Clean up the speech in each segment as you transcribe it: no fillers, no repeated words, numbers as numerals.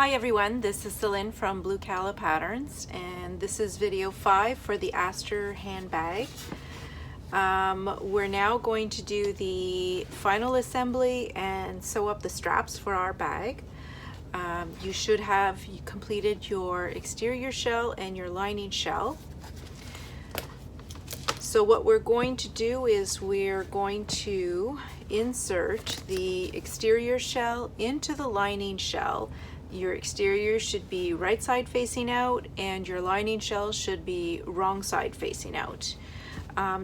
Hi everyone, this is Celine from Blue Calla Patterns, and this is video 5 for the Aster handbag. We're now going to do the final assembly and sew up the straps for our bag. You should have completed your exterior shell and your lining shell. So what we're going to do is we're going to insert the exterior shell into the lining shell. Your exterior should be right side facing out and your lining shell should be wrong side facing out.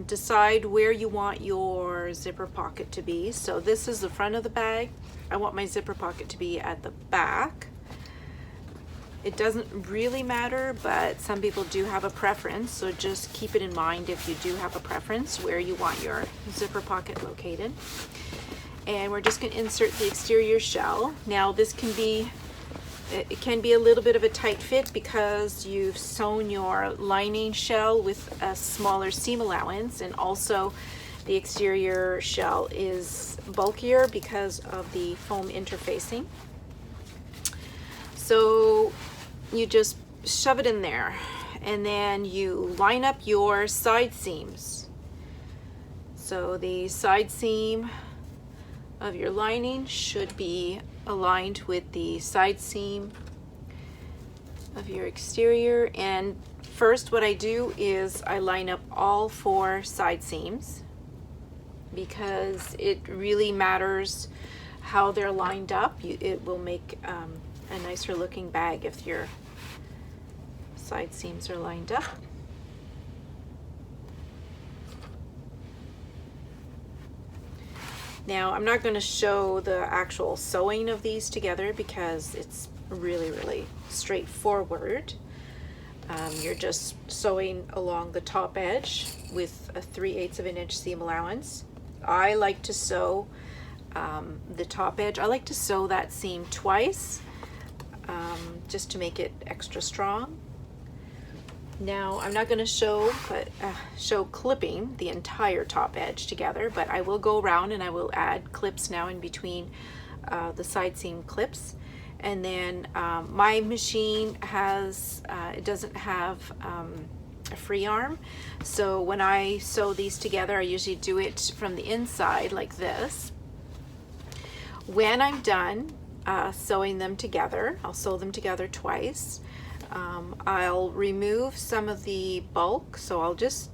Decide where you want your zipper pocket to be. So this is the front of the bag. I want my zipper pocket to be at the back. It doesn't really matter, but some people do have a preference, so just keep it in mind if you do have a preference where you want your zipper pocket located. And we're just going to insert the exterior shell. Now this can be a little bit of a tight fit because you've sewn your lining shell with a smaller seam allowance, and also the exterior shell is bulkier because of the foam interfacing. So you just shove it in there and then you line up your side seams. So the side seam of your lining should be aligned with the side seam of your exterior. And first what I do is I line up all 4 side seams because it really matters how they're lined up. It will make a nicer looking bag if your side seams are lined up. Now I'm not going to show the actual sewing of these together because it's really straightforward. You're just sewing along the top edge with a 3/8 of an inch seam allowance. I like to sew the top edge. I like to sew that seam twice just to make it extra strong. Now I'm not going to show clipping the entire top edge together, but I will go around and I will add clips now in between the side seam clips. And then my machine it doesn't have a free arm, so when I sew these together I usually do it from the inside like this. When I'm done sewing them together, I'll sew them together twice. I'll remove some of the bulk, so I'll just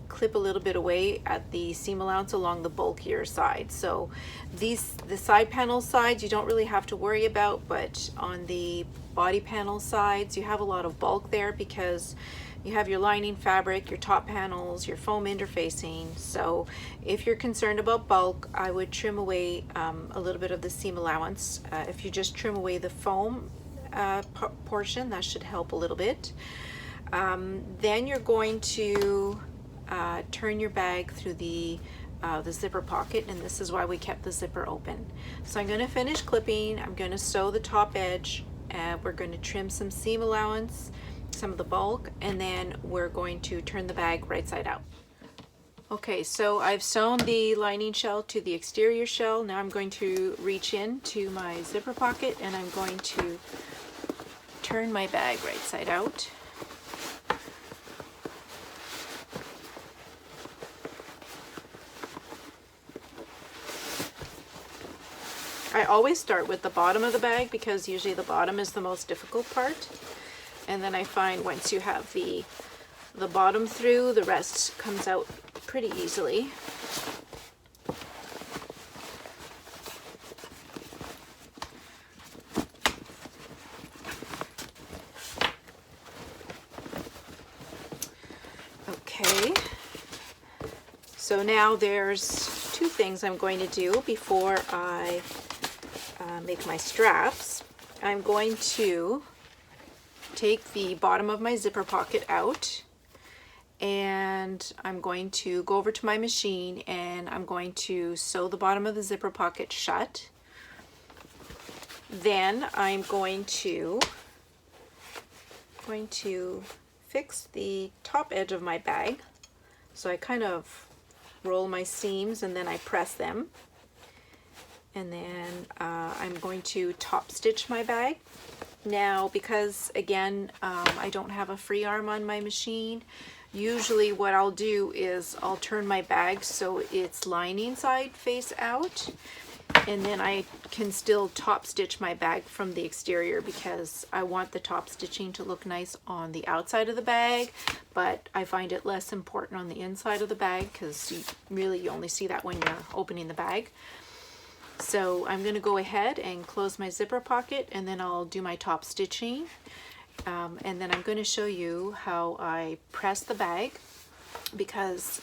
clip a little bit away at the seam allowance along the bulkier side. So the side panel sides you don't really have to worry about, but on the body panel sides you have a lot of bulk there because you have your lining fabric, your top panels, your foam interfacing. So if you're concerned about bulk, I would trim away a little bit of the seam allowance. If you just trim away the foam portion, that should help a little bit. Then you're going to turn your bag through the zipper pocket, and this is why we kept the zipper open. So I'm going to finish clipping, I'm going to sew the top edge, we're going to trim some seam allowance, some of the bulk, and then we're going to turn the bag right side out. Okay, so I've sewn the lining shell to the exterior shell. Now I'm going to reach into my zipper pocket and I'm going to turn my bag right side out. I always start with the bottom of the bag because usually the bottom is the most difficult part. And then I find once you have the bottom through, the rest comes out pretty easily. Okay, so now there's 2 things I'm going to do before I make my straps. I'm going to take the bottom of my zipper pocket out and I'm going to go over to my machine and I'm going to sew the bottom of the zipper pocket shut. Then I'm going to fix the top edge of my bag. So I kind of roll my seams and then I press them. And then I'm going to top stitch my bag. Now, because again, I don't have a free arm on my machine, usually what I'll do is I'll turn my bag so it's lining side face out, and then I can still top stitch my bag from the exterior because I want the top stitching to look nice on the outside of the bag, but I find it less important on the inside of the bag because you only see that when you're opening the bag. So I'm going to go ahead and close my zipper pocket, and then I'll do my top stitching. And then I'm going to show you how I press the bag, because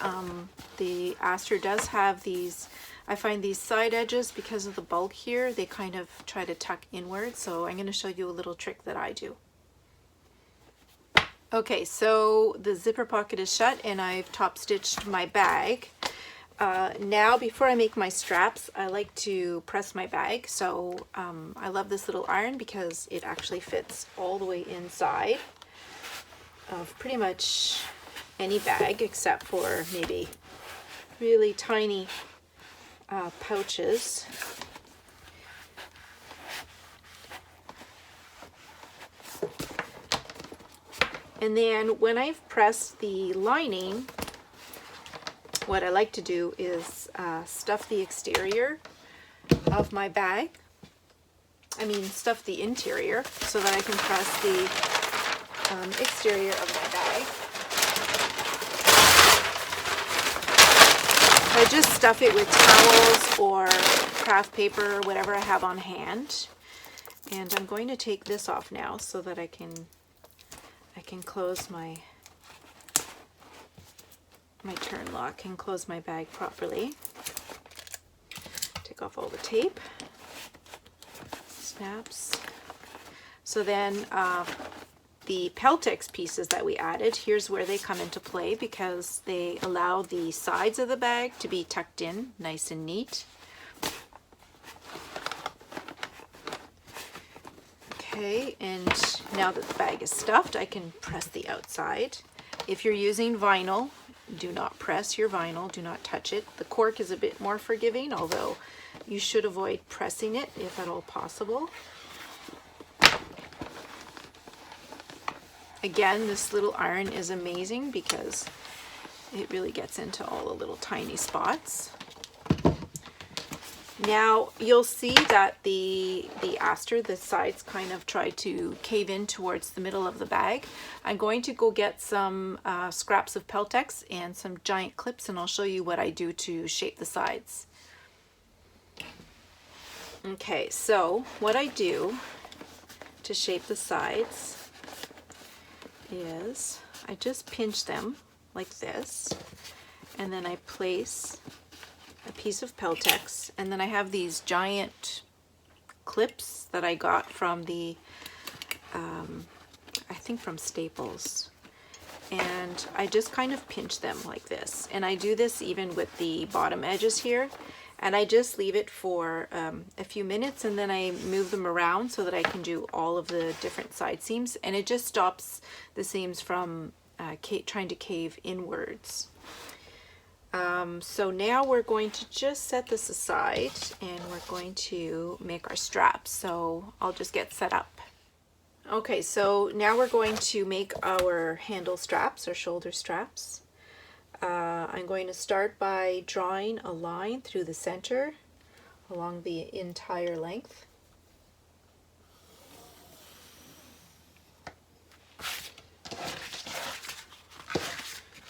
the Aster does have these, I find these side edges, because of the bulk here, they kind of try to tuck inward. So I'm going to show you a little trick that I do. Okay, so the zipper pocket is shut and I've top stitched my bag. Now, before I make my straps, I like to press my bag. So I love this little iron because it actually fits all the way inside of pretty much any bag except for maybe really tiny pouches. And then when I've pressed the lining, what I like to do is stuff the exterior of my bag. Stuff the interior so that I can press the exterior of my bag. I just stuff it with towels or craft paper or whatever I have on hand. And I'm going to take this off now so that I can close my turn lock and close my bag properly. Take off all the tape, snaps. So then the Peltex pieces that we added, here's where they come into play, because they allow the sides of the bag to be tucked in nice and neat. Okay, and now that the bag is stuffed, I can press the outside. If you're using vinyl, do not press your vinyl, do not touch it. The cork is a bit more forgiving, although you should avoid pressing it if at all possible. Again, this little iron is amazing because it really gets into all the little tiny spots. Now you'll see that the Aster, the sides kind of try to cave in towards the middle of the bag. I'm going to go get some scraps of Peltex and some giant clips, and I'll show you what I do to shape the sides. Okay, so what I do to shape the sides is I just pinch them like this, and then I place a piece of Peltex, and then I have these giant clips that I got from the I think from Staples, and I just kind of pinch them like this. And I do this even with the bottom edges here, and I just leave it for a few minutes, and then I move them around so that I can do all of the different side seams, and it just stops the seams from trying to cave inwards. So now we're going to just set this aside, and we're going to make our straps. So I'll just get set up. Okay, so now we're going to make our handle straps or shoulder straps. I'm going to start by drawing a line through the center along the entire length.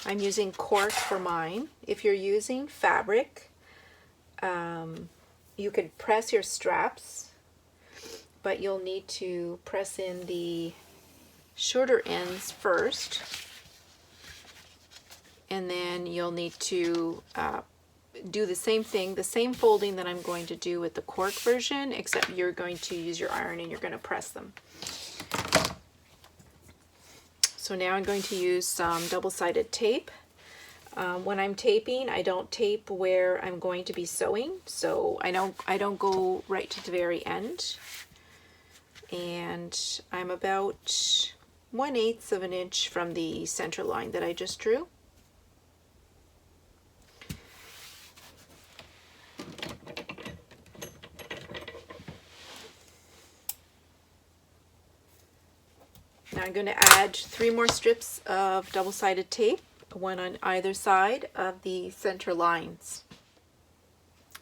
I'm using cork for mine. If you're using fabric, you could press your straps, but you'll need to press in the shorter ends first, and then you'll need to do the same thing, the same folding that I'm going to do with the cork version, except you're going to use your iron and you're going to press them. So now I'm going to use some double-sided tape. When I'm taping, I don't tape where I'm going to be sewing, so I don't go right to the very end. And I'm about 1/8 of an inch from the center line that I just drew. Now I'm going to add 3 more strips of double-sided tape, one on either side of the center lines.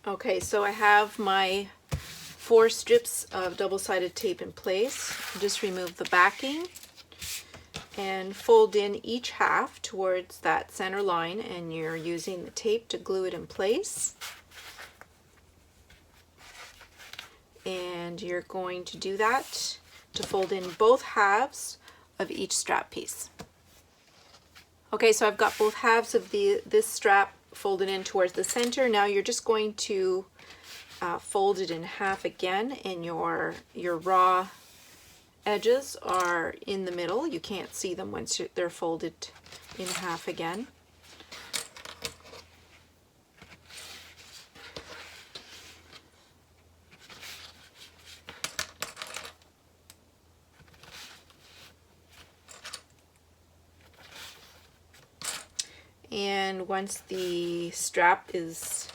Okay, so I have my 4 strips of double-sided tape in place. Just remove the backing and fold in each half towards that center line, and you're using the tape to glue it in place. And you're going to do that to fold in both halves of each strap piece. Okay, so I've got both halves of this strap folded in towards the center. Now you're just going to fold it in half again, and your raw edges are in the middle. You can't see them once they're folded in half again. And once the strap is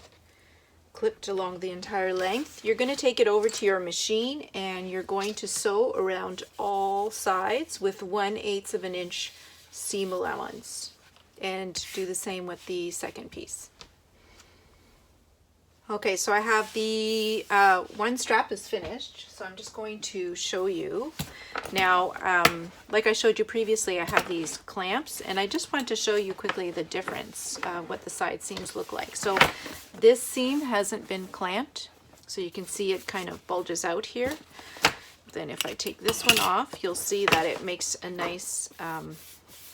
clipped along the entire length, you're going to take it over to your machine and you're going to sew around all sides with 1/8 of an inch seam allowance, and do the same with the second piece. Okay, so I have the one strap is finished, so I'm just going to show you. Now, like I showed you previously, I have these clamps, and I just want to show you quickly the difference, what the side seams look like. So this seam hasn't been clamped, so you can see it kind of bulges out here. Then if I take this one off, you'll see that it makes a nice,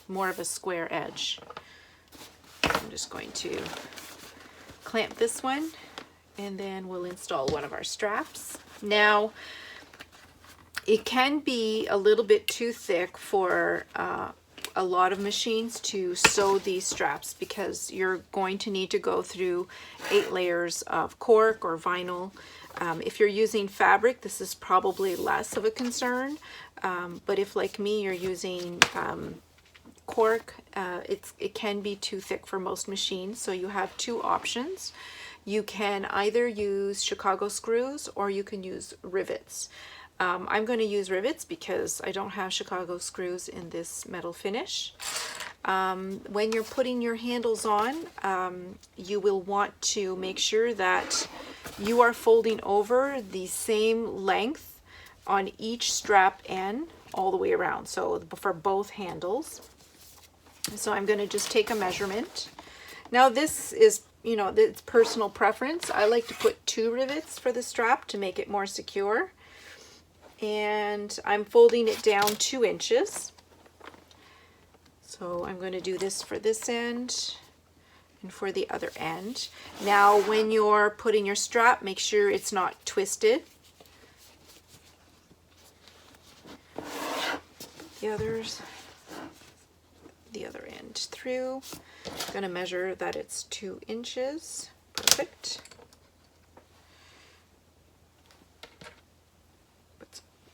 more of a square edge. I'm just going to clamp this one, and then we'll install one of our straps. Now, it can be a little bit too thick for a lot of machines to sew these straps, because you're going to need to go through 8 layers of cork or vinyl. If you're using fabric, this is probably less of a concern, but if, like me, you're using cork, it can be too thick for most machines. So you have 2 options. You can either use Chicago screws or you can use rivets. I'm going to use rivets because I don't have Chicago screws in this metal finish. When you're putting your handles on, you will want to make sure that you are folding over the same length on each strap end all the way around, so for both handles. So I'm going to just take a measurement. Now this is, it's personal preference. I like to put 2 rivets for the strap to make it more secure. And I'm folding it down 2 inches. So I'm going to do this for this end and for the other end. Now when you're putting your strap, make sure it's not twisted. The other end through. I'm going to measure that it's 2 inches. Perfect.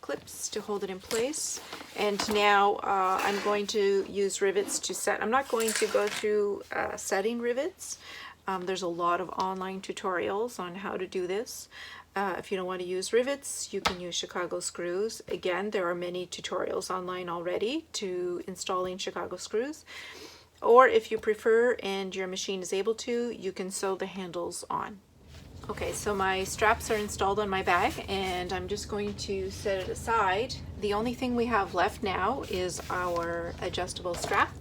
Clips to hold it in place. And now I'm going to use rivets to set. I'm not going to go through setting rivets. There's a lot of online tutorials on how to do this. If you don't want to use rivets, you can use Chicago screws. Again, there are many tutorials online already to installing Chicago screws. Or if you prefer and your machine is able to, you can sew the handles on. Okay, so my straps are installed on my bag, and I'm just going to set it aside. The only thing we have left now is our adjustable strap.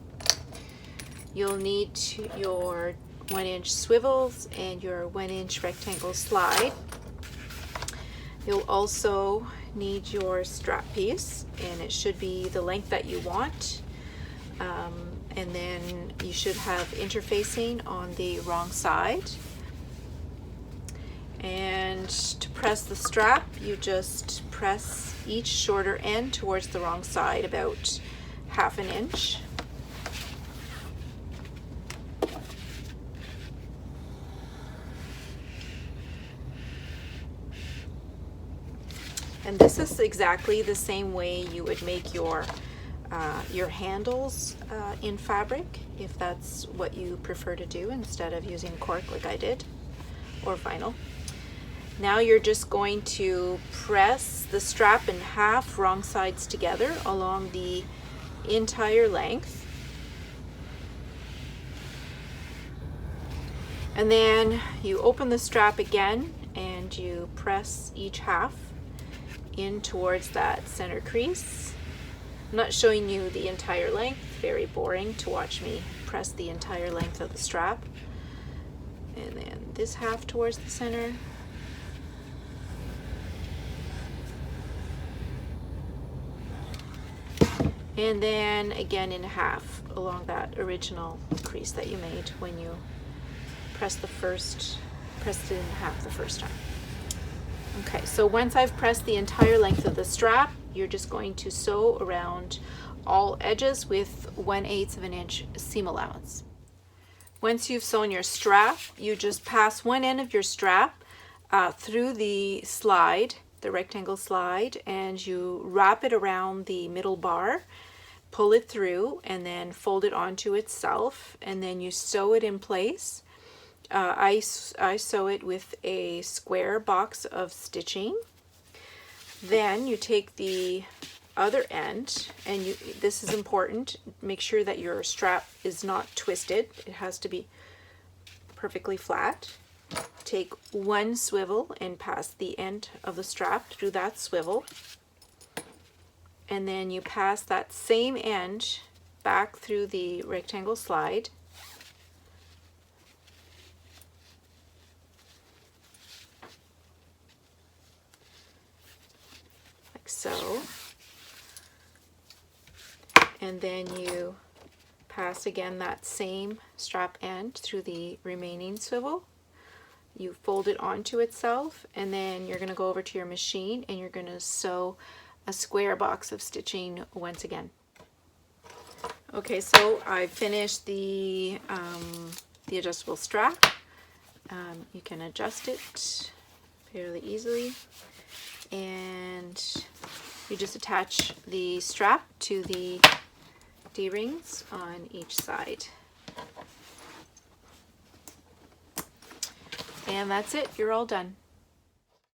You'll need your 1-inch swivels and your 1-inch rectangle slide. You'll also need your strap piece, and it should be the length that you want. And then you should have interfacing on the wrong side. And to press the strap, you just press each shorter end towards the wrong side about 1/2 inch. And this is exactly the same way you would make your handles in fabric, if that's what you prefer to do instead of using cork like I did, or vinyl. Now you're just going to press the strap in half, wrong sides together, along the entire length. And then you open the strap again and you press each half in towards that center crease. I'm not showing you the entire length, very boring to watch me press the entire length of the strap. And then this half towards the center. And then again in half along that original crease that you made when you pressed it in half the first time. Okay, so once I've pressed the entire length of the strap, you're just going to sew around all edges with 1/8 of an inch seam allowance. Once you've sewn your strap, you just pass one end of your strap through the slide, the rectangle slide, and you wrap it around the middle bar, pull it through, and then fold it onto itself, and then you sew it in place. I sew it with a square box of stitching. Then you take the other end, and this is important, make sure that your strap is not twisted. It has to be perfectly flat. Take one swivel and pass the end of the strap through that swivel, and then you pass that same end back through the rectangle slide, like so. And then you pass again that same strap end through the remaining swivel. You fold it onto itself, and then you're going to go over to your machine and you're going to sew a square box of stitching once again. Okay, so I finished the adjustable strap. You can adjust it fairly easily, and you just attach the strap to the D-rings on each side. And that's it, you're all done.